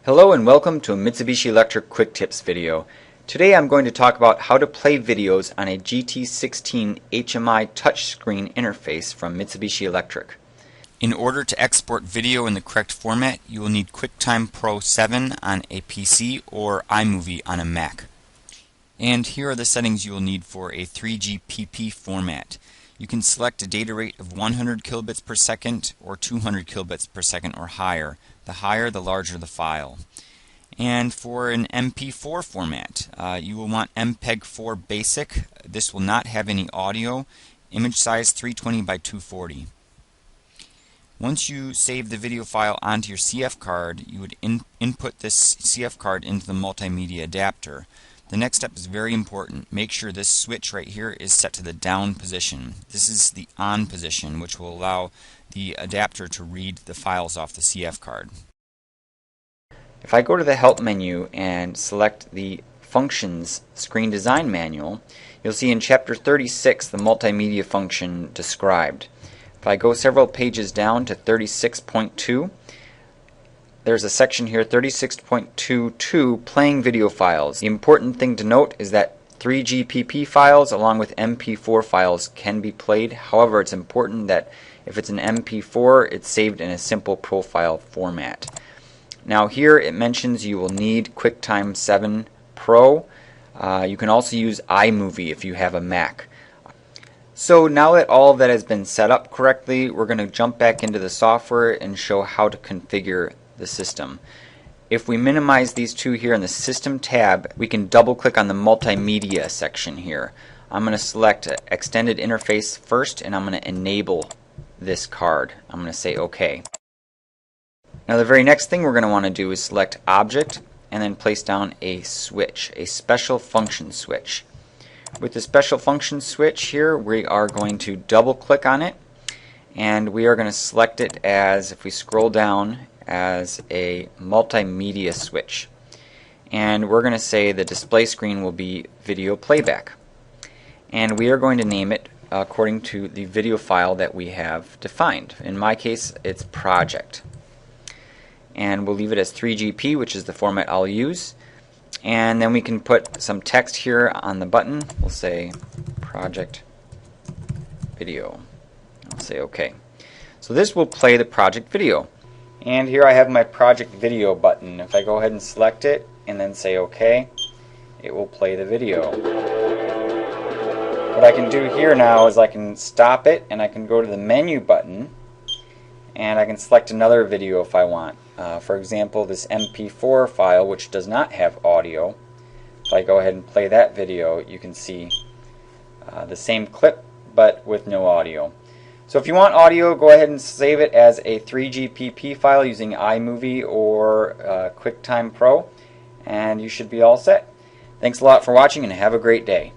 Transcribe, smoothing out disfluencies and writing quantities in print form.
Hello and welcome to a Mitsubishi Electric Quick Tips video. Today I'm going to talk about how to play videos on a GT16 HMI touchscreen interface from Mitsubishi Electric. In order to export video in the correct format, you will need QuickTime Pro 7 on a PC or iMovie on a Mac. And here are the settings you will need for a 3GPP format. You can select a data rate of 100 kilobits per second or 200 kilobits per second or higher. The higher, the larger the file. And for an MP4 format, you will want MPEG-4 Basic. This will not have any audio. Image size 320 by 240. Once you save the video file onto your CF card, you would input this CF card into the multimedia adapter. The next step is very important. Make sure this switch right here is set to the down position. This is the on position, which will allow the adapter to read the files off the CF card. If I go to the Help menu and select the Functions Screen Design Manual, you'll see in Chapter 36 the multimedia function described. If I go several pages down to 36.2, there's a section here, 36.22, playing video files. The important thing to note is that 3GPP files along with MP4 files can be played. However, it's important that if it's an MP4, it's saved in a simple profile format. Now here it mentions you will need QuickTime 7 Pro. You can also use iMovie if you have a Mac. So now that all of that has been set up correctly, we're going to jump back into the software and show how to configure the system. If we minimize these two here in the System tab, we can double click on the Multimedia section here. I'm going to select Extended Interface first, and I'm going to enable this card. I'm going to say OK. Now the very next thing we're going to want to do is select Object and then place down a switch, a special function switch. With the special function switch here, we are going to double click on it, and we are going to select it as, if we scroll down, as a multimedia switch. And we're going to say the display screen will be video playback. And we are going to name it according to the video file that we have defined. In my case, it's project. And we'll leave it as 3GP, which is the format I'll use. And then we can put some text here on the button. We'll say project video. I'll say OK. So this will play the project video. And here I have my project video button. If I go ahead and select it and then say OK, it will play the video. What I can do here now is I can stop it, and I can go to the menu button and I can select another video if I want. For example, this MP4 file, which does not have audio. If I go ahead and play that video, you can see the same clip but with no audio. So if you want audio, go ahead and save it as a 3GPP file using iMovie or QuickTime Pro, and you should be all set. Thanks a lot for watching and have a great day.